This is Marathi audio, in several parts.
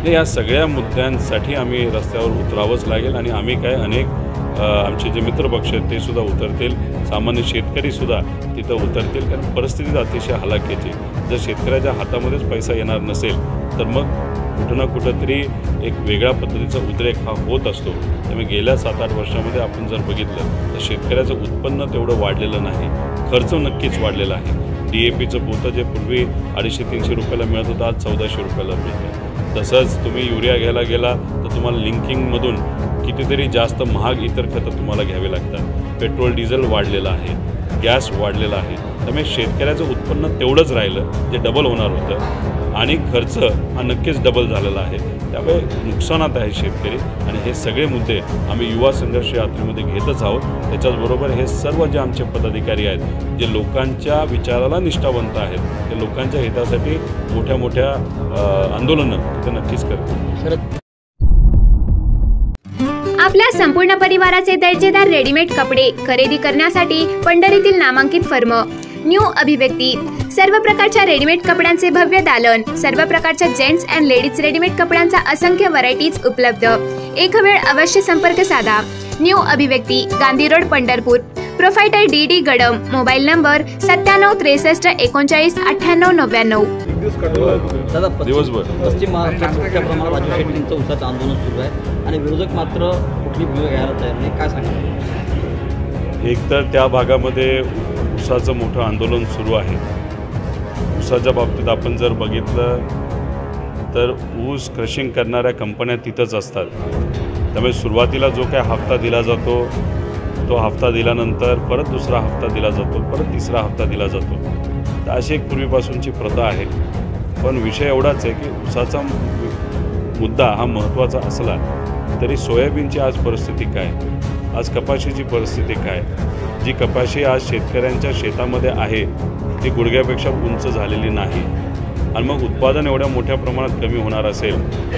आणि या सगळ्या मुद्द्यांसाठी आम्ही रस्त्यावर उतरावंच लागेल आणि आम्ही काय अनेक आमचे जे मित्रपक्ष आहेत ते सुद्धा उतरतील, सामान्य शेतकरीसुद्धा तिथं उतरतील, कारण परिस्थिती अतिशय हलाखीची. जर शेतकऱ्याच्या हातामध्येच पैसा येणार नसेल तर मग कुठं ना कुठंतरी एक वेगळ्या पद्धतीचा उद्रेक हा होत असतो. त्यामुळे गेल्या 7-8 वर्षामध्ये आपण जर बघितलं तर शेतकऱ्याचं उत्पन्न तेवढं वाढलेलं नाही, खर्च नक्कीच वाढलेला आहे. DAPचं पोतं जे पूर्वी 250-300 रुपयाला मिळत होतं आज 1400 रुपयाला मिळतं. तसंच तुम्ही युरिया घ्यायला गेला तर तुम्हाला लिंकिंगमधून कितीतरी जास्त महाग इतर खतं तुम्हाला घ्यावे लागतात. पेट्रोल डिझेल वाढलेलं आहे, गॅस वाढलेला आहे. त्यामुळे शेतकऱ्याचं उत्पन्न तेवढंच राहिलं जे डबल होणार होतं आणि खर्च हा नक्कीच डबल झालेला आहे. त्यामुळे नुकसानात आहे शेतकरी आणि हे सगळे मुद्दे आम्ही युवा संघर्ष यात्रेमध्ये घेतच आहोत. त्याच्याचबरोबर हे सर्व जे आमचे पदाधिकारी आहेत जे लोकांच्या विचाराला निष्ठावंत आहेत ते लोकांच्या हितासाठी मोठ्या मोठ्या आंदोलनं तिथे नक्कीच करतील. आपल्या संपूर्ण परिवाराचे दर्जेदार रेडीमेड कपडे खरेदी करण्यासाठी पंढरीतील नामांकित फर्म न्यू अभिव्यक्ती. सर्व प्रकारच्या रेडीमेड कपड्यांचे भव्य दालन, सर्व प्रकारच्या जेंट्स अँड लेडीज रेडीमेड कपड्यांचा असंख्य व्हरायटीज उपलब्ध. एक वेळ अवश्य संपर्क साधा. न्यू अभिव्यक्ती, Gandhi road, Pandharpur. Proprietor DD Gadam. Mobile number 97 63 39 98 99. दादा, पश्चिम महाराष्ट्रात मोठ्या प्रमाणात राजू शेट्टींचं उसाचं आंदोलन सुरू आहे आणि विरोधक मात्र कुठली भूमिका घ्यायला तयार नाही, काय सांगा? एक तर त्या भागामध्ये उसाचं मोठं आंदोलन सुरू आहे. उसाच्या बाबतीत आपण जर बघितलं तर ऊस क्रशिंग करणाऱ्या कंपन्या तिथंच असतात. त्यामुळे सुरुवातीला जो काय हप्ता दिला जातो तो हप्ता दिल्यानंतर परत दुसरा हप्ता दिला जातो, परत तिसरा हप्ता दिला जातो. तर अशी एक पूर्वीपासूनची प्रथा आहे. पण विषय एवढाच आहे की उसाचा मुद्दा हा महत्त्वाचा असला तरी सोयाबीनची आज परिस्थिती काय, आज कपाशीची परिस्थिती काय, जी कपाशी आज शेतकऱ्यांच्या शेतामध्ये आहे ती गुडघ्यापेक्षा उंच झालेली नाही. आणि मग उत्पादन एवढ्या मोठ्या प्रमाणात कमी होणार असेल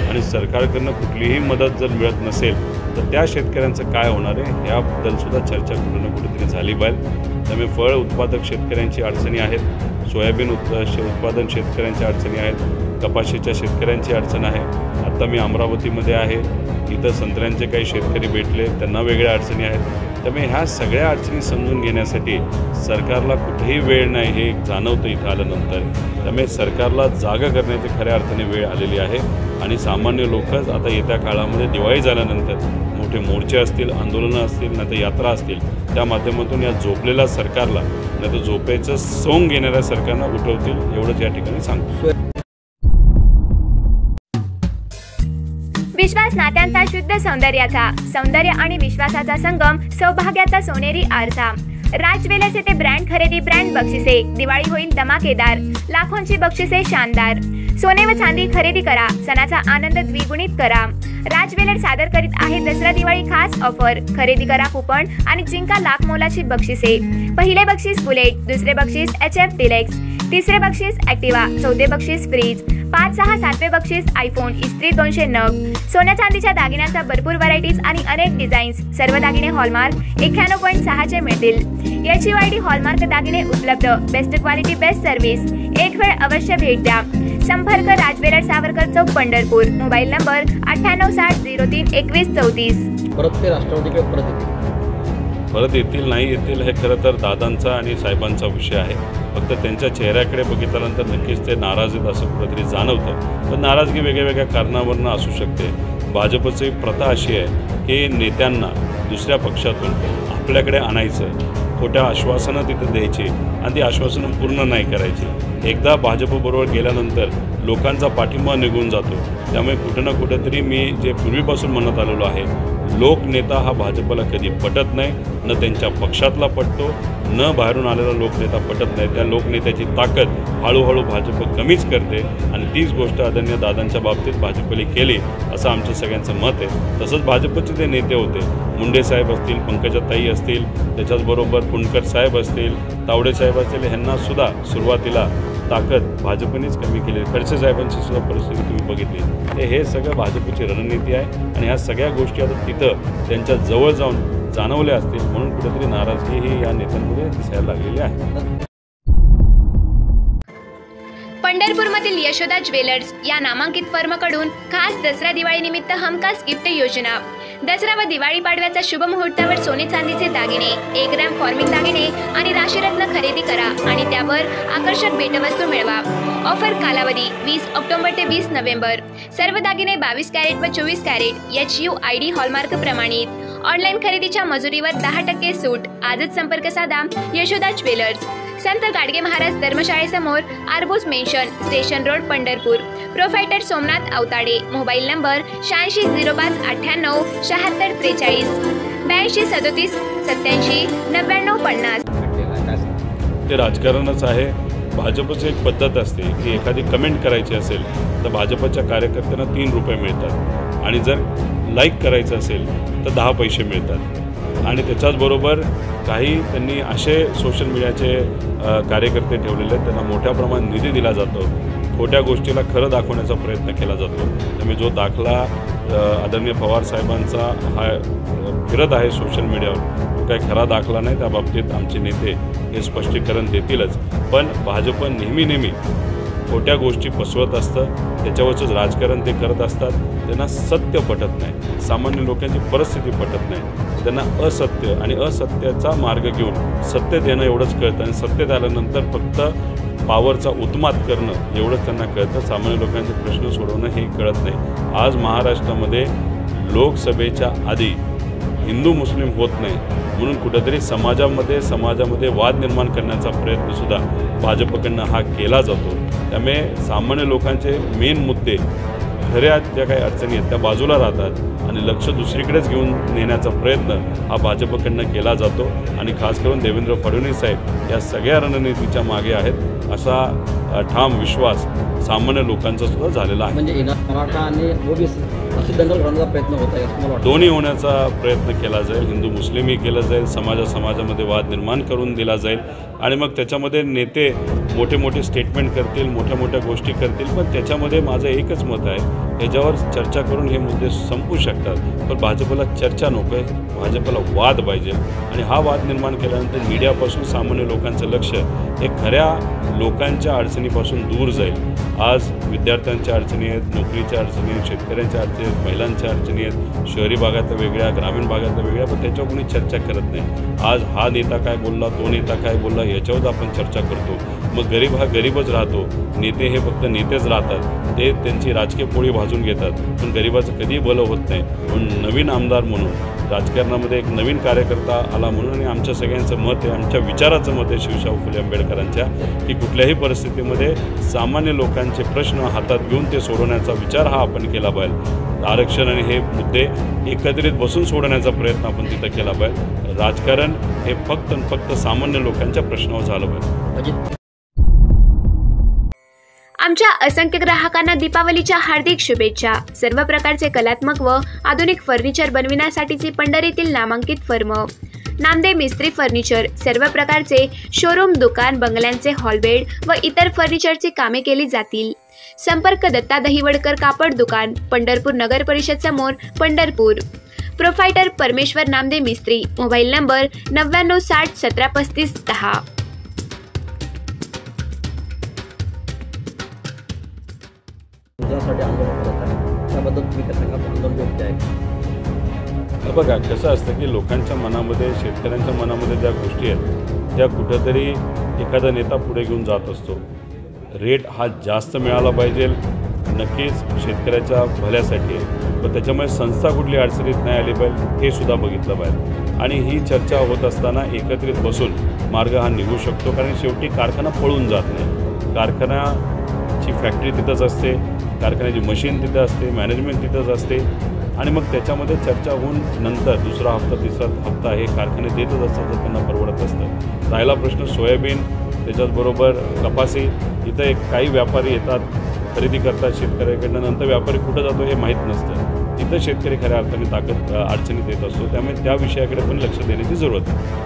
आणि सरकारकडनं कुठलीही मदत जर मिळत नसेल तर त्या शेतकऱ्यांचं काय होणार आहे याबद्दलसुद्धा चर्चा कुठं ना कुठेतरी झाली पाहिजे. त्यामुळे फळ उत्पादक शेतकऱ्यांची अडचणी आहेत, सोयाबीन उत्पादन शेतकऱ्यांच्या अडचणी आहेत, कपाशीच्या शेतकऱ्यांची अडचण आहे. आत्ता मी अमरावतीमध्ये आहे, इथं संत्र्यांचे काही शेतकरी भेटले, त्यांना वेगळ्या अडचणी आहेत. त्यामुळे ह्या सगळ्या अडचणी समजून घेण्यासाठी सरकारला कुठेही वेळ नाही हे जाणवतं इथं आल्यानंतर. त्यामुळे सरकारला जागा करण्याची खऱ्या अर्थाने वेळ आलेली आहे आणि सामान्य लोकच आता येत्या काळामध्ये दिवाळी झाल्यानंतर मोठे मोर्चे असतील, आंदोलनं असतील, नाही तर यात्रा असतील, त्या माध्यमातून या झोपलेल्या सरकारला नाही तर झोपेचं सोंग घेणाऱ्या सरकारला उठवतील एवढंच या ठिकाणी सांगतो. विश्वास नात्यांचा, शुद्ध सौंदर्याचा, सौंदर्य आणि विश्वासाचा संगम, सौभाग्याचा सोनेरी आरसा. राज ज्वेलर्स येथे ब्रँड खरेदी, ब्रँड बक्षिसे. दिवाळी होईल धमाकेदार, लाखोंची बक्षिसे शानदार. सोने व चांदी खरेदी करा, सणाचा आनंद द्विगुणित करा. राज ज्वेलर्स सादर करीत आहे दसरा दिवाळी खास ऑफर. खरेदी करा कूपन आणि जिंका लाख मोलाची बक्षिसे. पहिले बक्षीस बुलेट, दुसरे बक्षीस HF डिलेक्स, तिसरे बक्षीस ॲक्टिवा, चौथे बक्षीस फ्रीज, 5, 6, 7वे बक्षीस आयफोन, इस्त्री 200 नग. सोन्या चांदीच्या दागिन्यांचा भरपूर व्हरायटीज आणि अनेक डिझाईन्स. सर्व दागिने हॉलमार्क 91.6चे मिळतील. HUID हॉलमार्क दागिने उपलब्ध. Best quality, best service. एक वेळ अवश्य भेट द्या. संपर्क Raj jewellers, Savarkar Chowk, Pandharpur. Mobile number 9860 03 21 34. परत ते राष्ट्रवादीकडे परत येतील नाही येतील हे खरं तर दादांचा आणि साहेबांचा विषय आहे. फक्त त्यांच्या चेहऱ्याकडे बघितल्यानंतर नक्कीच ते नाराज आहेत असं कुठेतरी जाणवतं. पण नाराजगी वेगळ्या वेगळ्या कारणावरनं असू शकते. भाजपची प्रथा अशी आहे की नेत्यांना दुसऱ्या पक्षातून आपल्याकडे आणायचं, खोट्या आश्वासनं तिथं द्यायची आणि ती आश्वासनं पूर्ण नाही करायची. एकदा भाजपबरोबर गेल्यानंतर लोकांचा पाठिंबा निघून जातो. त्यामुळे कुठं ना कुठंतरी मी जे पूर्वीपासून म्हणत आलेलो आहे, लोकनेता हा भाजपला कधी पटत नाही, न त्यांच्या पक्षातला पटतो, न बाहेरून आलेला लोकनेता पटत नाही. त्या लोकनेत्याची ताकद हळूहळू भाजप कमीच करते आणि तीच गोष्ट आदरणीय दादांच्या बाबतीत भाजपने केली असं आमचं सगळ्यांचं मत आहे. तसंच भाजपचे ते नेते होते, मुंडे साहेब असतील, पंकजाताई असतील, त्याच्याचबरोबर पुणकर साहेब असतील, तावडे साहेब असतील, ह्यांनासुद्धा सुरुवातीला ताकद भाजपनेच कमी केली. खडसे साहेबांची सुद्धा परिस्थिती तुम्ही बघितली. हे सगळं भाजपची रणनीती आहे आणि ह्या सगळ्या गोष्टी आता तिथं त्यांच्या जवळ जाऊन जाणवल्या असतील म्हणून कुठेतरी नाराजगी ही या नेत्यांमध्ये दिसायला लागलेली आहे. पंढरपूरमधील यशोदा ज्वेलर्स या नामांकित फर्मकडून खास दसरा दिवाळी निमित्त हमखास गिफ्ट योजना। दसरा व दिवाळी पाडव्याचा शुभ मुहूर्तावर सोने चांदीचे दागिने, 1 ग्रॅम फॉर्मिक दागिने आणि राशीरत्न खरेदी करा आणि त्यावर आकर्षक भेटवस्तू मिळवा। ऑफर कालावधी 20 ऑक्टोबर ते 20 नोव्हेंबर। सर्व दागिने 22 कॅरेट व 24 कॅरेट HUID हॉलमार्क प्रमाणित। ऑनलाईन खरेदीच्या मजुरीवर 10% सूट। आजच संपर्क साधा यशोदा ज्वेलर्स, संत गाडगे महाराज धर्मशाळेसमोर, आरबोस mansion, station road, Pandharpur. Proprietor Somnath Avtade. Mobile number 860598 7643 8237 87 99 50। ते राजकारणच आहे। भाजपची एक पद्धत असते की एखादी कमेंट करायची असेल तर भाजपच्या कार्यकर्त्यांना 3 रुपये मिळतात आणि जर लाईक करायचं असेल तर 10 पैसे मिळतात। आणि त्याच्याचबरोबर काही त्यांनी असे सोशल मीडियाचे कार्यकर्ते ठेवलेले आहेत, त्यांना मोठ्या प्रमाणात निधी दिला जातो, खोट्या गोष्टीला खरं दाखवण्याचा प्रयत्न केला जातो। त्यामुळे जो दाखला आदरणीय पवार साहेबांचा हा फिरत आहे सोशल मीडियावर, तो काही खरा दाखला नाही। त्या बाबतीत आमचे नेते हे स्पष्टीकरण देतीलच, पण भाजप नेहमी खोट्या गोष्टी पसरवत असतं, त्याच्यावरच राजकारण ते करत असतात। त्यांना सत्य पटत नाही, सामान्य लोकांची परिस्थिती पटत नाही, त्यांना असत्य आणि असत्याचा मार्ग घेऊन सत्य देणं एवढंच कळतं आणि सत्य आल्यानंतर फक्त पावरचा उत्मात करणं एवढंच त्यांना कळतं। सामान्य लोकांचे प्रश्न सोडवणं हे कळत नाही। आज महाराष्ट्रामध्ये लोकसभेच्या आधी हिंदू मुस्लिम होत नाही म्हणून कुठेतरी समाजामध्ये वाद निर्माण करण्याचा प्रयत्नसुद्धा भाजपकडनं हा केला जातो। त्यामुळे सामान्य लोकांचे मेन मुद्दे, खऱ्या ज्या काही अडचणी आहेत त्या बाजूला राहतात आणि लक्ष दुसरीकडेच घेऊन नेण्याचा प्रयत्न हा भाजपकडनं केला जातो। आणि खास करून देवेंद्र फडणवीस साहेब या सगळ्या रणनीतीच्या मागे आहेत असा ठाम विश्वास सामान्य लोकांचा सुद्धा झालेला आहे। म्हणजे मराठा आणि ओबीसी अशी दंगल होण्याचा प्रयत्न होत आहे असं मला वाटतं। दोन्ही होण्याचा प्रयत्न केला जाईल, हिंदू मुस्लिमही केलं जाईल, समाजामध्ये वाद निर्माण करून दिला जाईल आणि मग त्याच्यामध्ये नेते मोठे स्टेटमेंट करतील, मोठ्या गोष्टी करतील, पण त्याच्यामध्ये माझं एकच मत आहे, याच्यावर चर्चा करून हे मुद्दे संपू शकतात। पण भाजपला चर्चा नको आहे, भाजपला वाद पाहिजे आणि हा वाद निर्माण केल्यानंतर मीडियापासून सामान्य लोकांचं लक्ष हे खऱ्या लोकांच्या अडचणीपासून दूर जाईल। आज विद्यार्थ्यांच्या अडचणी आहेत, नोकरीच्या अडचणी आहेत, शेतकऱ्यांच्या अडचणी आहेत, महिलांच्या अडचणी आहेत, शहरी भागातल्या वेगळ्या, ग्रामीण भागातल्या वेगळ्या, पण त्याच्यावर कोणी चर्चा करत नाही। आज हा नेता काय बोलला, तो नेता काय बोलला, याच्यावर आपण चर्चा करतो। मग गरीब हा गरीबच राहतो, नेते हे फक्त नेतेच राहतात, ते त्यांची राजकीय पोळी भाजून घेतात, पण गरिबाचं कधीही भलं होत नाही। म्हणून नवीन आमदार म्हणून राजकारणामध्ये एक नवीन कार्यकर्ता आला म्हणून आणि आमच्या सगळ्यांचं मत आहे, आमच्या विचाराचं मत आहे शिवशाहू फुले आंबेडकरांच्या, की कुठल्याही परिस्थितीमध्ये सामान्य लोकांचे प्रश्न हातात घेऊन ते सोडवण्याचा विचार हा आपण केला पाहिजे। आरक्षण आणि हे मुद्दे एकत्रित बसून सोडवण्याचा प्रयत्न आपण तिथं केला पाहिजे। राजकारण हे फक्त सामान्य लोकांच्या प्रश्नावर झालं पाहिजे। आमच्या असंख्य ग्राहकांना दीपावलीच्या हार्दिक शुभेच्छा। सर्व प्रकारचे कलात्मक व आधुनिक फर्निचर बनविण्यासाठीची पंढरीतील नामांकित फर्म नामदेव मिस्त्री फर्निचर। सर्व प्रकारचे शोरूम, दुकान, बंगल्यांचे हॉलबेड व इतर फर्निचरची कामे केली जातील। संपर्क दत्ता दहिवडकर कापड दुकान, पंढरपूर नगर परिषद समोर, पंढरपूर। प्रोप्रायटर परमेश्वर नामदेव मिस्त्री। Mobile number 9960 1735 10। आंदोलन करत आहे त्याबद्दल तुम्ही काय सांगा? आंदोलन योग्य आहे? बघा कसं असतं की लोकांच्या मनामध्ये, शेतकऱ्यांच्या मनामध्ये ज्या गोष्टी आहेत त्या कुठंतरी एखादा नेता पुढे घेऊन जात असतो। रेट हा जास्त मिळाला पाहिजे, नक्कीच शेतकऱ्याच्या भल्यासाठी आहे, पण त्याच्यामुळे संस्था कुठली अडचणीत नाही आली पाहिजे हे सुद्धा बघितलं पाहिजे। आणि ही चर्चा होत असताना एकत्रित बसून मार्ग हा निघू शकतो, कारण शेवटी कारखाना पळून जात नाही। कारखान्याची फॅक्टरी तिथंच असते, कारखान्याची मशीन तिथं असते, मॅनेजमेंट तिथंच असते आणि मग त्याच्यामध्ये चर्चा होऊन नंतर दुसरा हप्ता, तिसरा हप्ता हे कारखाने देतच असतात, तर त्यांना परवडत असतं। राहिला प्रश्न सोयाबीन, त्याच्याचबरोबर कपासी, इथं एक काही व्यापारी येतात, खरेदी करतात शेतकऱ्याकडनं, नंतर व्यापारी कुठं जातो हे माहीत नसतं, तिथं शेतकरी खऱ्या अर्थाने अडचणीत येत असतो। त्यामुळे त्या विषयाकडे पण लक्ष देण्याची जरूरत आहे।